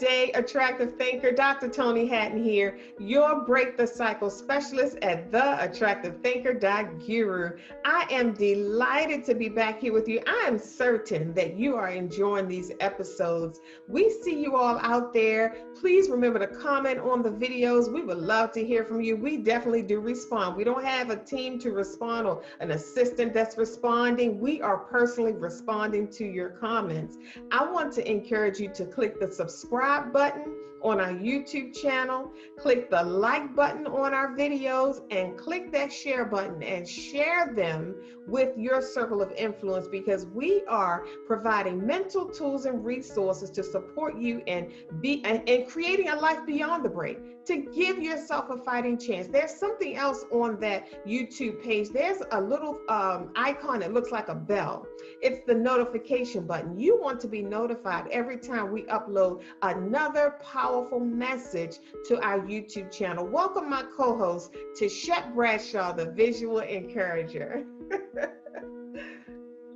day, attractive thinker. Dr. Toni Hatton here, your Break the Cycle specialist at theattractivethinker.guru. I am delighted to be back here with you. I am certain that you are enjoying these episodes. We see you all out there. Please remember to comment on the videos. We would love to hear from you. We definitely do respond. We don't have a team to respond or an assistant that's responding. We are personally responding to your comments. I want to encourage you to click the subscribe button on our YouTube channel, click the like button on our videos, and click that share button and share them with your circle of influence, because we are providing mental tools and resources to support you in creating a life beyond the break, to give yourself a fighting chance. There's something else on that YouTube page. There's a little icon that looks like a bell. It's the notification button. You want to be notified every time we upload another powerful message to our YouTube channel. Welcome my co-host, Tichet Bradshaw, the visual encourager.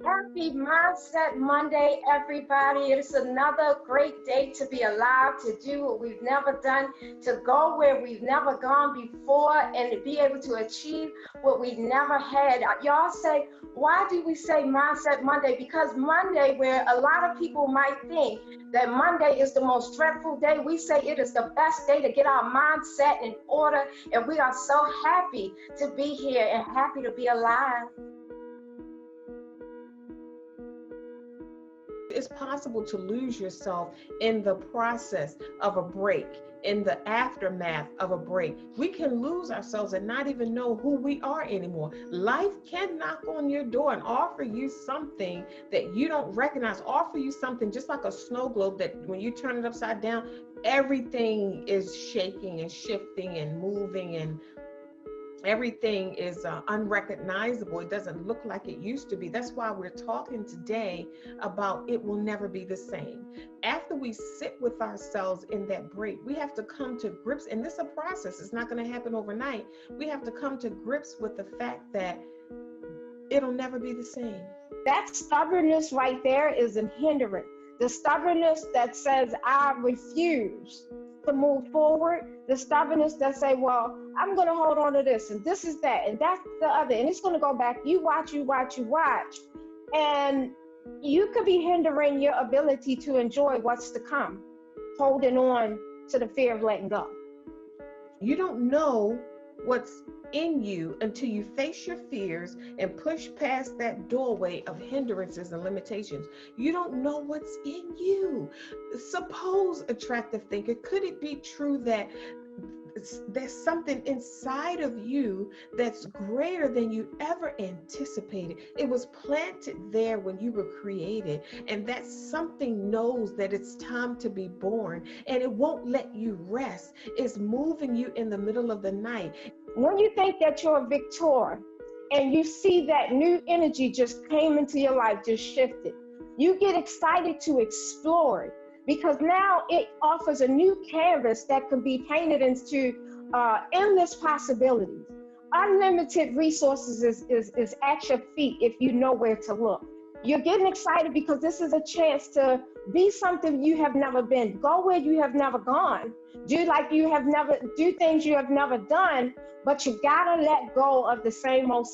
Happy Mindset Monday, everybody. It's another great day to be alive, to do what we've never done, to go where we've never gone before, and to be able to achieve what we've never had. Y'all say, why do we say Mindset Monday? Because Monday, where a lot of people might think that Monday is the most dreadful day, we say it is the best day to get our mindset in order, and we are so happy to be here and happy to be alive. It's possible to lose yourself in the process of a break, in the aftermath of a break. We can lose ourselves and not even know who we are anymore. Life can knock on your door and offer you something that you don't recognize, offer you something just like a snow globe that when you turn it upside down, everything is shaking and shifting and moving, and everything is unrecognizable. It doesn't look like it used to be. That's why we're talking today about it will never be the same. After we sit with ourselves in that break, we have to come to grips, and this is a process. It's not going to happen overnight. We have to come to grips with the fact that it'll never be the same. That stubbornness right there is a hindrance. The stubbornness that says, I refuse to move forward, the stubbornness that say, well, I'm going to hold on to this, and this is that, and that's the other, and it's going to go back. You watch, and you could be hindering your ability to enjoy what's to come, holding on to the fear of letting go. You don't know what's in you until you face your fears and push past that doorway of hindrances and limitations. You don't know what's in you. Suppose, attractive thinker, could it be true that there's something inside of you that's greater than you ever anticipated? It was planted there when you were created, and that something knows that it's time to be born, and it won't let you rest. It's moving you in the middle of the night. When you think that you're a victor and you see that new energy just came into your life, just shifted, you get excited to explore it, because now it offers a new canvas that can be painted into endless possibilities. Unlimited resources is at your feet if you know where to look. You're getting excited because this is a chance to be something you have never been. Go where you have never gone. Do things you have never done, but you gotta let go of the same old.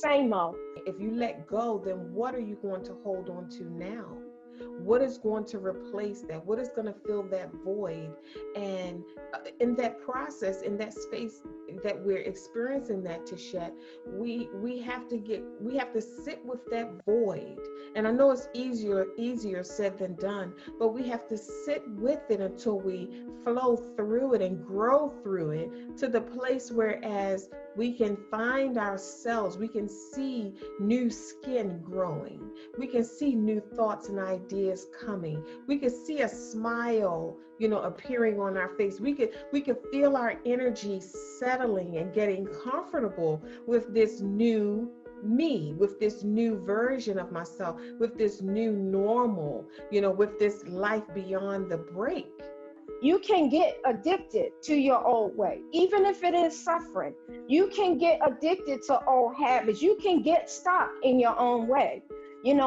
If you let go, then what are you going to hold on to now? What is going to replace that? What is going to fill that void? And in that process, in that space that we're experiencing that, Tichet, we have to sit with that void. And I know it's easier said than done, but we have to sit with it until we flow through it and grow through it to the place where as we can find ourselves, we can see new skin growing, we can see new thoughts and ideas coming, we can see a smile, appearing on our face. We could feel our energy settling and getting comfortable with this new me, with this new version of myself, with this new normal, with this life beyond the break. You can get addicted to your old way, even if it is suffering. You can get addicted to old habits. You can get stuck in your own way.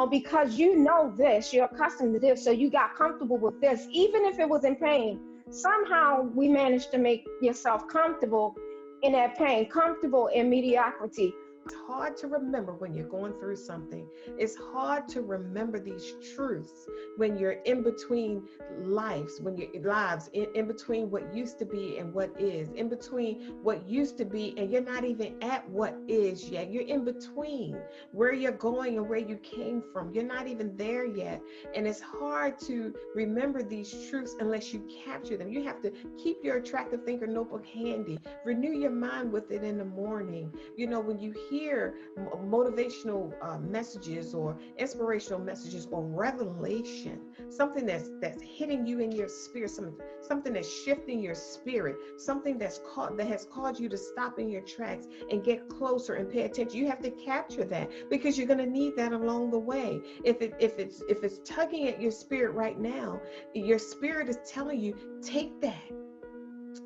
because you know this, you're accustomed to this, so you got comfortable with this, even if it was in pain. somehow we manage to make yourself comfortable in that pain, comfortable in mediocrity. It's hard to remember when you're going through something. It's hard to remember these truths when you're in between lives, when you're lives, in between what used to be and what is, in between what used to be, and you're not even at what is yet. You're in between where you're going and where you came from. You're not even there yet. And it's hard to remember these truths unless you capture them. You have to keep your attractive thinker notebook handy. Renew your mind with it in the morning. You know, when you hear motivational messages or inspirational messages or revelation, something that's hitting you in your spirit, something that's shifting your spirit, something that has caused you to stop in your tracks and get closer and pay attention. You have to capture that, because you're going to need that along the way. If it's tugging at your spirit right now, your spirit is telling you, take that.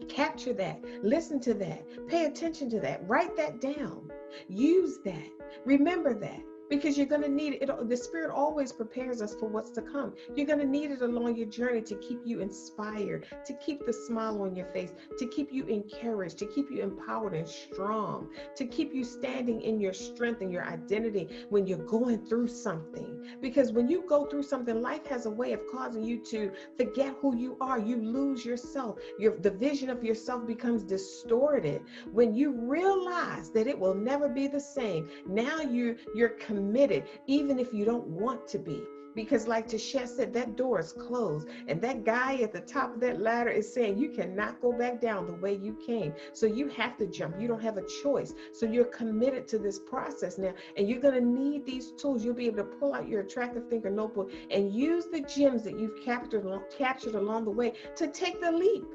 Capture that, listen to that, pay attention to that, write that down, use that, remember that, because you're going to need it. The Spirit always prepares us for what's to come. You're going to need it along your journey to keep you inspired, to keep the smile on your face, to keep you encouraged, to keep you empowered and strong, to keep you standing in your strength and your identity when you're going through something. Because when you go through something, life has a way of causing you to forget who you are. You lose yourself. The vision of yourself becomes distorted. When you realize that it will never be the same, now you're committed, even if you don't want to be. Because like Tichet said, that door is closed. And that guy at the top of that ladder is saying, you cannot go back down the way you came. So you have to jump. You don't have a choice. So you're committed to this process now. And you're going to need these tools. You'll be able to pull out your attractive thinker notebook and use the gems that you've captured along the way to take the leap.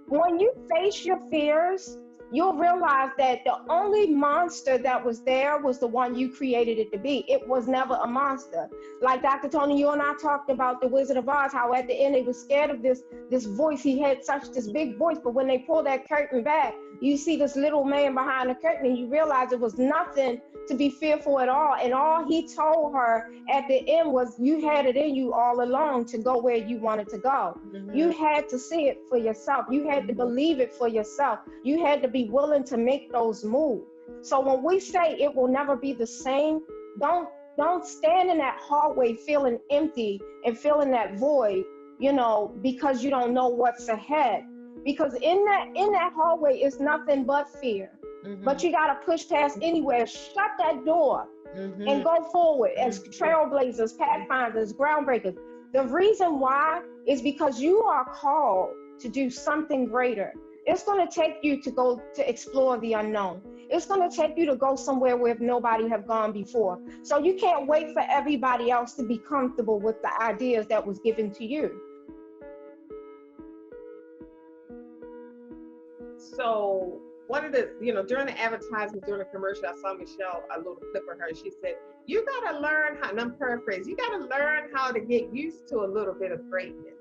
When you face your fears, you'll realize that the only monster that was there was the one you created it to be. It was never a monster. Like Dr. Toni, you and I talked about the Wizard of Oz, how at the end they were scared of this voice. He had this big voice, but when they pulled that curtain back, you see this little man behind the curtain, and you realize it was nothing to be fearful at all. And all he told her at the end was, you had it in you all along to go where you wanted to go. Mm-hmm. You had to see it for yourself. You had to believe it for yourself. You had to be willing to make those moves. So when we say it will never be the same, don't stand in that hallway feeling empty and feeling that void, because you don't know what's ahead. Because in that hallway is nothing but fear. Mm-hmm. But you got to push past anywhere, shut that door, mm-hmm. and go forward as trailblazers, pathfinders, groundbreakers. The reason why is because you are called to do something greater. It's going to take you to go to explore the unknown. It's going to take you to go somewhere where nobody have gone before. So you can't wait for everybody else to be comfortable with the ideas that was given to you. So one of the, during the advertisement, during the commercial, I saw Michelle, a little clip of her. She said, you got to learn how, and I'm paraphrasing, you got to learn how to get used to a little bit of greatness.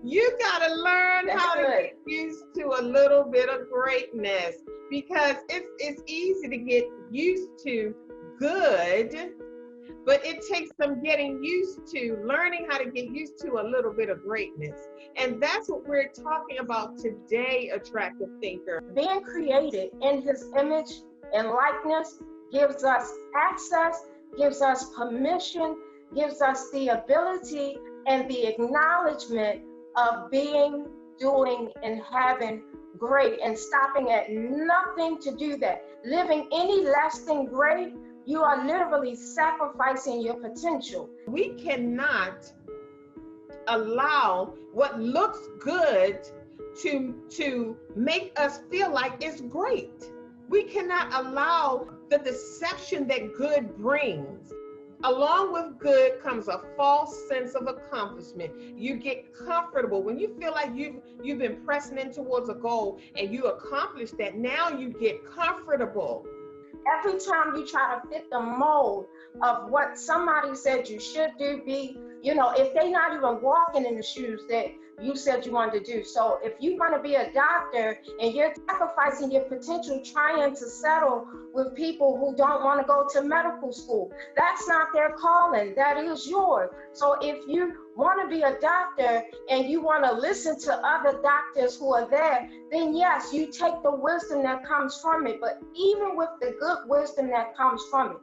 You got to learn how to get used to a little bit of greatness, because it's easy to get used to good, but it takes some getting used to, learning how to get used to a little bit of greatness. And that's what we're talking about today, Attractive Thinker. Being created in his image and likeness gives us access, gives us permission, gives us the ability and the acknowledgement of being, doing, and having great, and stopping at nothing to do that. Living any less than great, you are literally sacrificing your potential. We cannot allow what looks good to make us feel like it's great. We cannot allow the deception that good brings. Along with good comes a false sense of accomplishment. You get comfortable when you feel like you've been pressing in towards a goal and you accomplish that. Now you get comfortable. Every time you try to fit the mold of what somebody said you should do, be, You know, if they're not even walking in the shoes that you said you wanted to do. So if you're going to be a doctor and you're sacrificing your potential trying to settle with people who don't want to go to medical school, that's not their calling, that is yours. So if you want to be a doctor and you want to listen to other doctors who are there, then yes, you take the wisdom that comes from it. But even with the good wisdom that comes from it,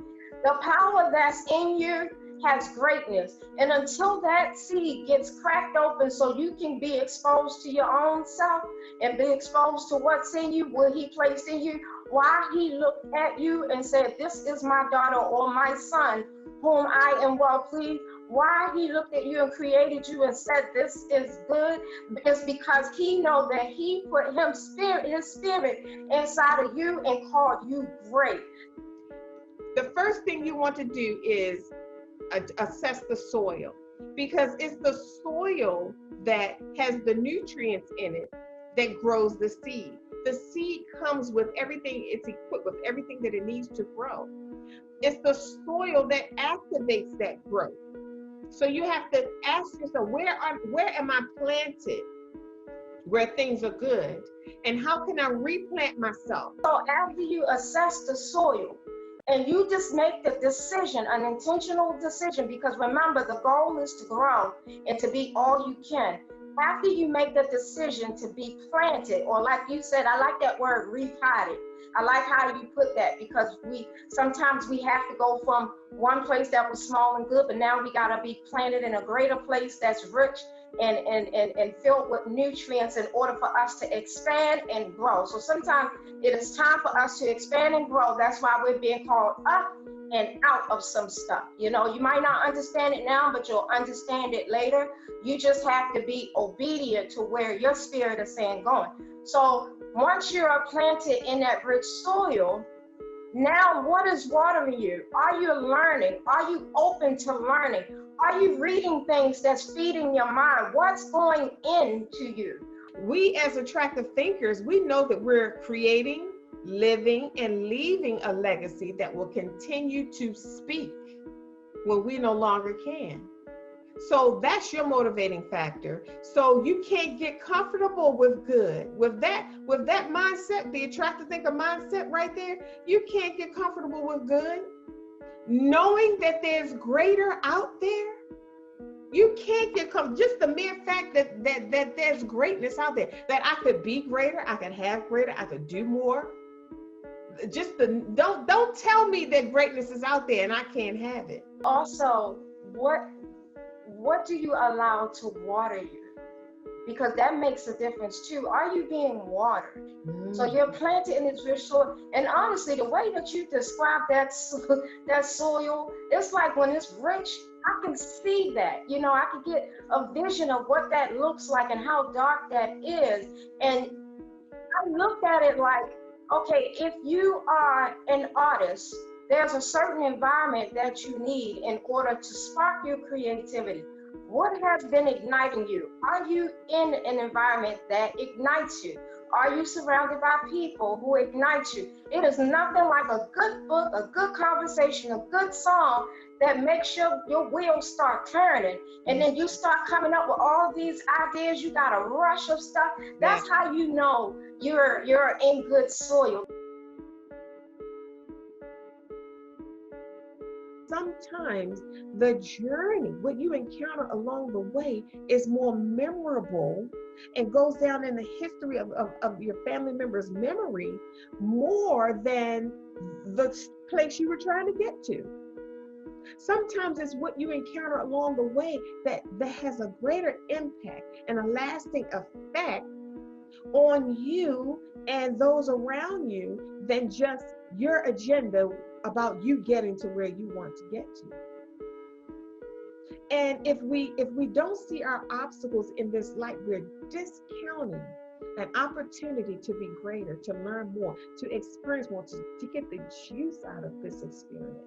the power that's in you has greatness. And until that seed gets cracked open so you can be exposed to your own self and be exposed to what's in you, what he placed in you, why he looked at you and said, this is my daughter or my son whom I am well pleased, why he looked at you and created you and said this is good, is because he know that he put his spirit inside of you and called you great. The first thing you want to do is assess the soil, because it's the soil that has the nutrients in it that grows the seed. The seed comes with everything, it's equipped with everything that it needs to grow. It's the soil that activates that growth. So you have to ask yourself, where am I planted where things are good, and how can I replant myself? So after you assess the soil, and you just make the decision, an intentional decision, because remember, the goal is to grow and to be all you can. After you make the decision to be planted, or like you said, I like that word, repotted. I like how you put that, because sometimes we have to go from one place that was small and good, but now we gotta be planted in a greater place that's rich and filled with nutrients in order for us to expand and grow. So sometimes it is time for us to expand and grow. That's why we're being called up and out of some stuff. You know, you might not understand it now, but you'll understand it later. You just have to be obedient to where your spirit is saying going. So once you're planted in that rich soil, now what is watering you? Are you learning? Are you open to learning? Are you reading things that's feeding your mind? What's going into you? We as attractive thinkers, we know that we're creating, living, and leaving a legacy that will continue to speak when we no longer can. So that's your motivating factor. So you can't get comfortable with good. With that mindset, the attractive thinker mindset right there, you can't get comfortable with good. Knowing that there's greater out there, you can't get comfortable. Just the mere fact that there's greatness out there, that I could be greater, I could have greater, I could do more. Just don't tell me that greatness is out there and I can't have it. Also, what do you allow to water you? Because that makes a difference too. Are you being watered? So you're planted in this rich soil. And honestly, the way that you describe that soil, it's like when it's rich, I can see that. You know, I can get a vision of what that looks like and how dark that is. And I looked at it like, okay, if you are an artist, there's a certain environment that you need in order to spark your creativity. What has been igniting you? Are you in an environment that ignites you? Are you surrounded by people who ignite you? It is nothing like a good book, a good conversation, a good song that makes your wheels start turning. And then you start coming up with all these ideas. You got a rush of stuff. That's how you know you're in good soil. Sometimes the journey, what you encounter along the way, is more memorable and goes down in the history of your family member's memory more than the place you were trying to get to. Sometimes it's what you encounter along the way that has a greater impact and a lasting effect on you and those around you than just your agenda about you getting to where you want to get to. And if we don't see our obstacles in this light, we're discounting an opportunity to be greater, to learn more, to experience more, to get the juice out of this experience.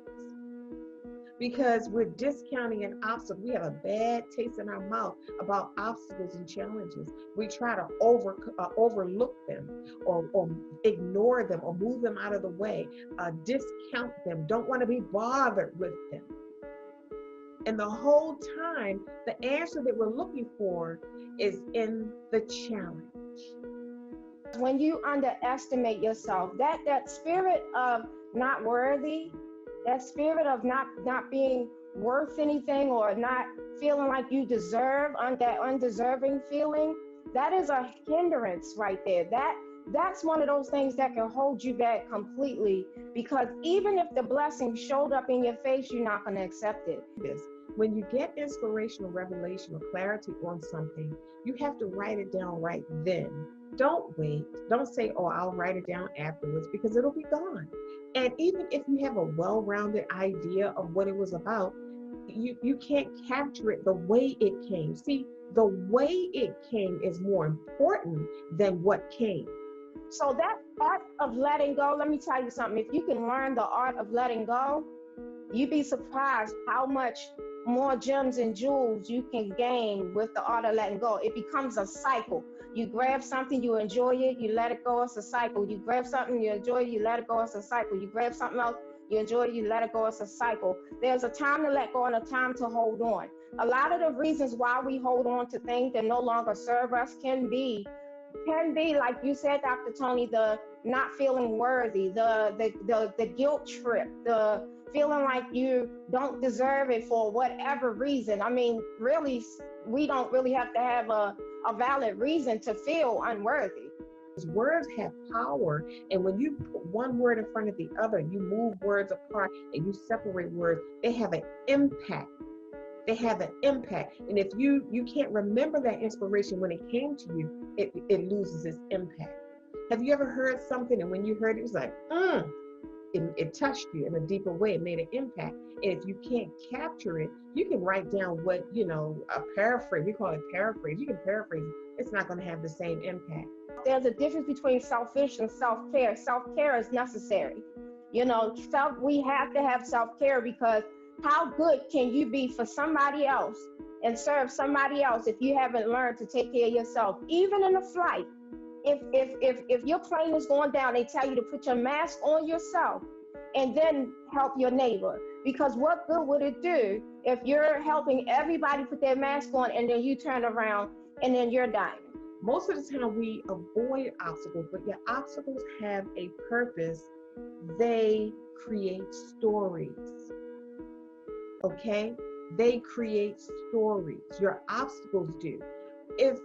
Because we're discounting an obstacle. We have a bad taste in our mouth about obstacles and challenges. We try to overlook them or ignore them or move them out of the way, discount them, don't want to be bothered with them. And the whole time, the answer that we're looking for is in the challenge. When you underestimate yourself, that spirit of not worthy, that spirit of not being worth anything, or not feeling like you deserve, on that undeserving feeling, that is a hindrance right there. That's one of those things that can hold you back completely, because even if the blessing showed up in your face, you're not going to accept it. When you get inspirational revelation or clarity on something, you have to write it down right then. Don't wait. Don't say, oh, I'll write it down afterwards, because it'll be gone. And even if you have a well-rounded idea of what it was about, you can't capture it the way it came. See, the way it came is more important than what came. So that art of letting go, let me tell you something. If you can learn the art of letting go, you'd be surprised how much more gems and jewels you can gain with the art of letting go. It becomes a cycle. You grab something, you enjoy it, you let it go, it's a cycle. You grab something, you enjoy it, you let it go, it's a cycle. You grab something else, you enjoy it, you let it go, it's a cycle. There's a time to let go and a time to hold on. A lot of the reasons why we hold on to things that no longer serve us can be like you said, Dr. Toni, the not feeling worthy, the guilt trip, the feeling like you don't deserve it for whatever reason. I mean, really, we don't really have to have a valid reason to feel unworthy. Words have power, and when you put one word in front of the other, you move words apart and you separate words, they have an impact. They have an impact. And if you can't remember that inspiration when it came to you, it loses its impact. Have you ever heard something and when you heard it, it was like, it touched you in a deeper way, it made an impact. And if you can't capture it, you can write down what, a paraphrase, we call it paraphrase. You can paraphrase it. It's not going to have the same impact. There's a difference between selfish and self-care. Self-care is necessary. We have to have self-care, because how good can you be for somebody else and serve somebody else if you haven't learned to take care of yourself? Even in a flight, if your plane is going down, they tell you to put your mask on yourself and then help your neighbor. Because what good would it do if you're helping everybody put their mask on and then you turn around and then you're dying? Most of the time we avoid obstacles, but your obstacles have a purpose. They create stories. Okay? They create stories. Your obstacles do. If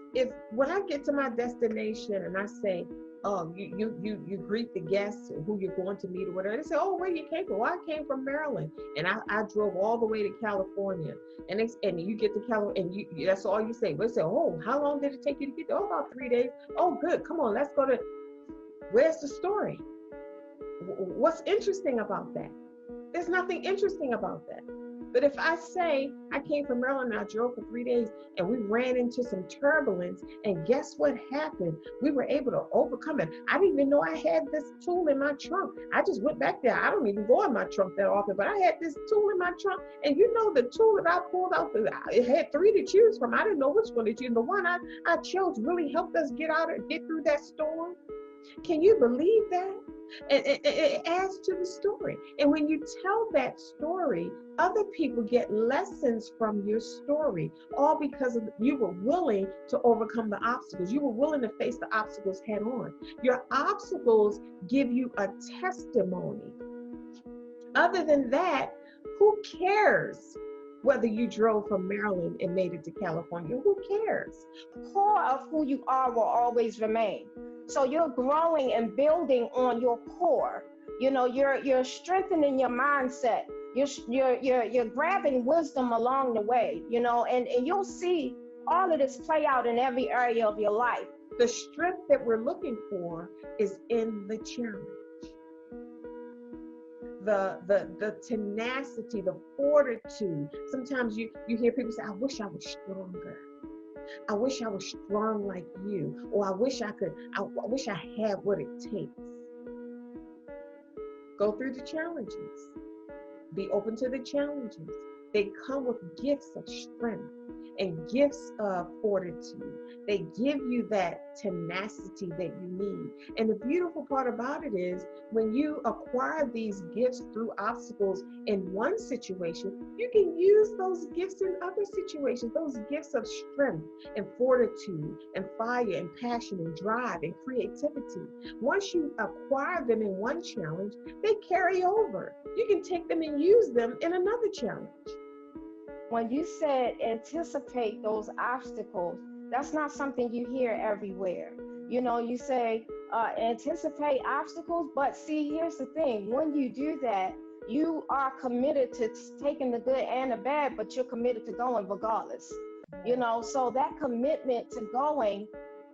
when I get to my destination and I say, oh, you greet the guests who you're going to meet or whatever, they say, oh, where you came from? Well, I came from Maryland and I drove all the way to California. And you get to California and that's all you say. They say, oh, how long did it take you to get there? Oh, about 3 days. Oh, good. Come on, let's go to, where's the story? What's interesting about that? There's nothing interesting about that. But if I say I came from Maryland and I drove for 3 days and we ran into some turbulence, and guess what happened? We were able to overcome it. I didn't even know I had this tool in my trunk. I just went back there. I don't even go in my trunk that often, but I had this tool in my trunk. And the tool that I pulled out, it had 3 to choose from. I didn't know which one to choose. The one I chose really helped us get through that storm. Can you believe that? It adds to the story. And when you tell that story, other people get lessons from your story, all because you were willing to overcome the obstacles. You were willing to face the obstacles head on. Your obstacles give you a testimony. Other than that, who cares whether you drove from Maryland and made it to California? Who cares? The core of who you are will always remain. So you're growing and building on your core. You're strengthening your mindset. You're grabbing wisdom along the way. And you'll see all of this play out in every area of your life. The strength that we're looking for is in the challenge. The tenacity, the fortitude. Sometimes you hear people say, I wish I was stronger. I wish I was strong like you, or I wish I had what it takes. Go through the challenges. Be open to the challenges. They come with gifts of strength and gifts of fortitude. They give you that tenacity that you need. And the beautiful part about it is when you acquire these gifts through obstacles in one situation, you can use those gifts in other situations, those gifts of strength and fortitude and fire and passion and drive and creativity. Once you acquire them in one challenge, they carry over. You can take them and use them in another challenge. When you said anticipate those obstacles, that's not something you hear everywhere. You know, you say anticipate obstacles, but see, here's the thing. When you do that, you are committed to taking the good and the bad, but you're committed to going regardless. You know, so that commitment to going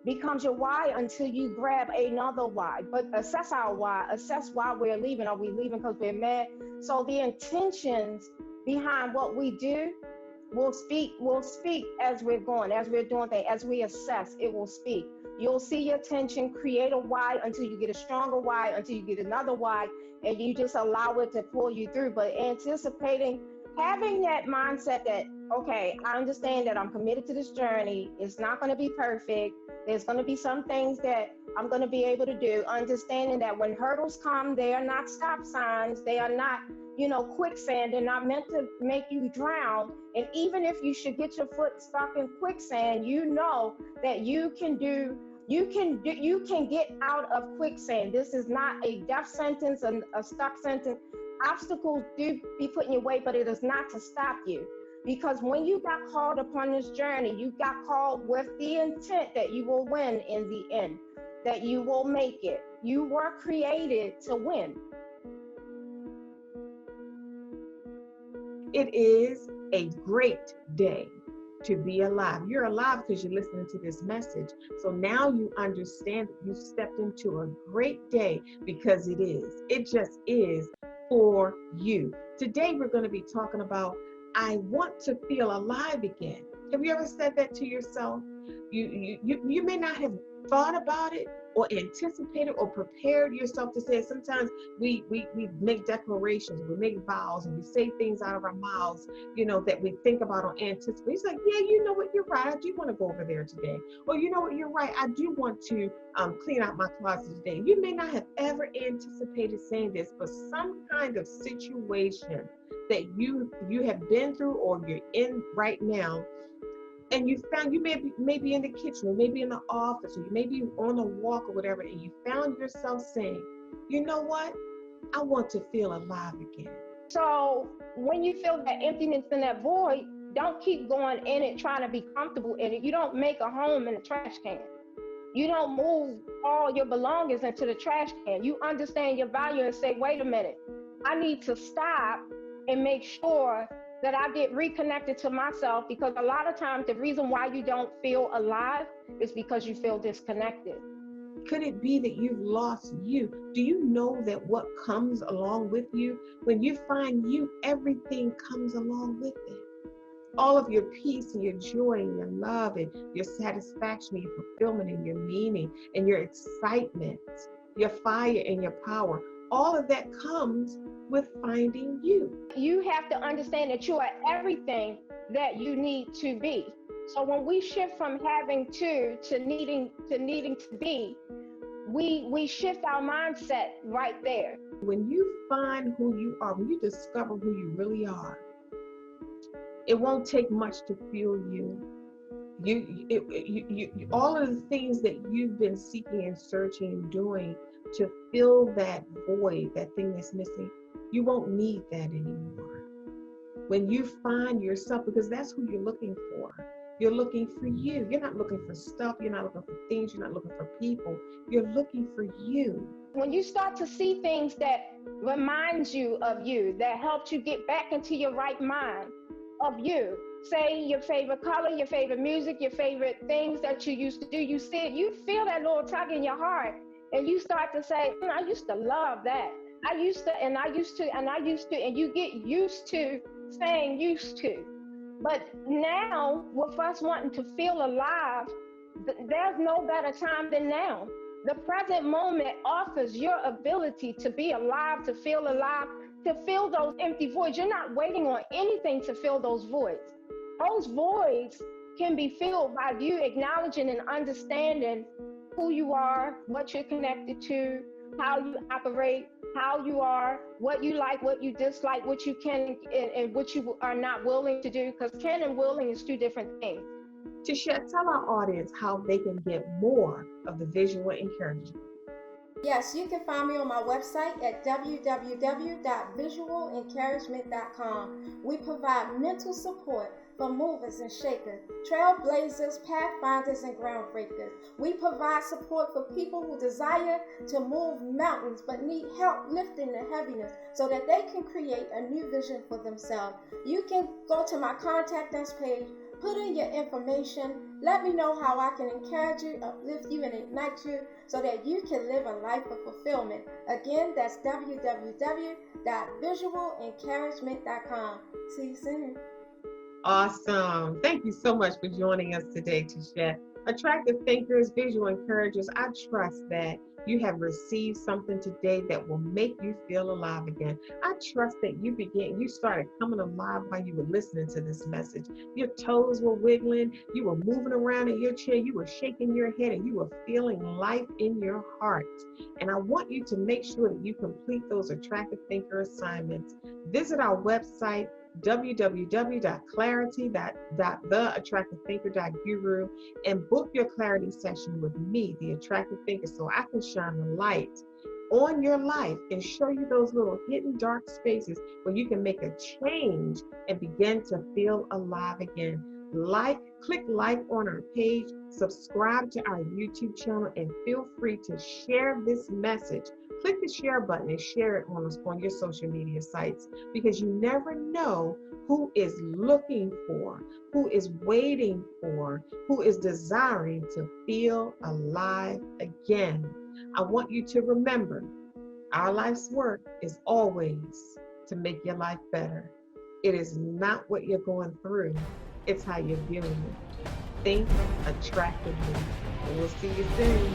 becomes your why until you grab another why. But assess our why, assess why we're leaving. Are we leaving because we're mad? So the intentions behind what we do will speak as we're going, as we're doing things, as we assess, it will speak. You'll see your tension, create a why until you get a stronger why, until you get another why, and you just allow it to pull you through. But anticipating, having that mindset that, okay, I understand that I'm committed to this journey. It's not going to be perfect. There's going to be some things that I'm going to be able to do. Understanding that when hurdles come, they are not stop signs. They are not, you know, quicksand. They're not meant to make you drown. And even if you should get your foot stuck in quicksand, you know that you can get out of quicksand. This is not a death sentence, a stuck sentence. Obstacles do be put in your way, but it is not to stop you. Because when you got called upon this journey, you got called with the intent that you will win in the end, that you will make it. You were created to win. It is a great day to be alive. You're alive because you're listening to this message. So now you understand that you've stepped into a great day because it is. It just is for you. Today we're going to be talking about I want to feel alive again. Have you ever said that to yourself? You may not have thought about it or anticipated or prepared yourself to say it. Sometimes we make declarations, we make vows, and we say things out of our mouths, you know, that we think about or anticipate. It's like, yeah, you know what, you're right. I do want to go over there today. Or you know what, you're right. I do want to clean out my closet today. You may not have ever anticipated saying this, but some kind of situation that you have been through or you're in right now, and you found you may be in the kitchen, or maybe in the office, or you may be on a walk or whatever, and you found yourself saying, you know what, I want to feel alive again. So when you feel that emptiness and that void, don't keep going in it trying to be comfortable in it. You don't make a home in a trash can. You don't move all your belongings into the trash can. You understand your value and say, wait a minute, I need to stop and make sure that I get reconnected to myself, because a lot of times the reason why you don't feel alive is because you feel disconnected. Could it be that you've lost you? Do you know that what comes along with you, when you find you, everything comes along with it? All of your peace and your joy and your love and your satisfaction and your fulfillment and your meaning and your excitement, your fire and your power, all of that comes with finding you. You have to understand that you are everything that you need to be. So when we shift from having to needing to be, we shift our mindset right there. When you find who you are, when you discover who you really are, it won't take much to fuel you. All of the things that you've been seeking and searching and doing to fill that void, that thing that's missing, you won't need that anymore. When you find yourself, because that's who you're looking for. You're looking for you. You're not looking for stuff. You're not looking for things. You're not looking for people. You're looking for you. When you start to see things that reminds you of you, that helps you get back into your right mind of you, say your favorite color, your favorite music, your favorite things that you used to do, you see it, you feel that little tug in your heart, and you start to say, I used to love that. I used to, and you get used to saying used to. But now, with us wanting to feel alive, there's no better time than now. The present moment offers your ability to be alive, to feel alive, to fill those empty voids. You're not waiting on anything to fill those voids. Those voids can be filled by you acknowledging and understanding who you are, what you're connected to, how you operate, how you are, what you like, what you dislike, what you can and what you are not willing to do, because can and willing is two different things. Tichet, tell our audience how they can get more of the visual encouragement. Yes, you can find me on my website at www.visualencouragement.com. We provide mental support for movers and shakers, trailblazers, pathfinders, and groundbreakers. We provide support for people who desire to move mountains but need help lifting the heaviness so that they can create a new vision for themselves. You can go to my contact us page, put in your information, let me know how I can encourage you, uplift you, and ignite you so that you can live a life of fulfillment. Again, that's www.visualencouragement.com. See you soon. Awesome. Thank you so much for joining us today, Tichet. Attractive thinkers, visual encouragers, I trust that you have received something today that will make you feel alive again. I trust that you started coming alive while you were listening to this message. Your toes were wiggling, you were moving around in your chair, you were shaking your head, and you were feeling life in your heart. And I want you to make sure that you complete those attractive thinker assignments. Visit our website, www.clarity.theattractivethinker.guru, and book your clarity session with me, the attractive thinker, so I can shine the light on your life and show you those little hidden dark spaces where you can make a change and begin to feel alive again. Click like on our page, subscribe to our YouTube channel, and feel free to share this message. Click the share button and share it on your social media sites, because you never know who is looking for, who is waiting for, who is desiring to feel alive again. I want you to remember, our life's work is always to make your life better. It is not what you're going through, it's how you're viewing it. Think attractively. We'll see you soon.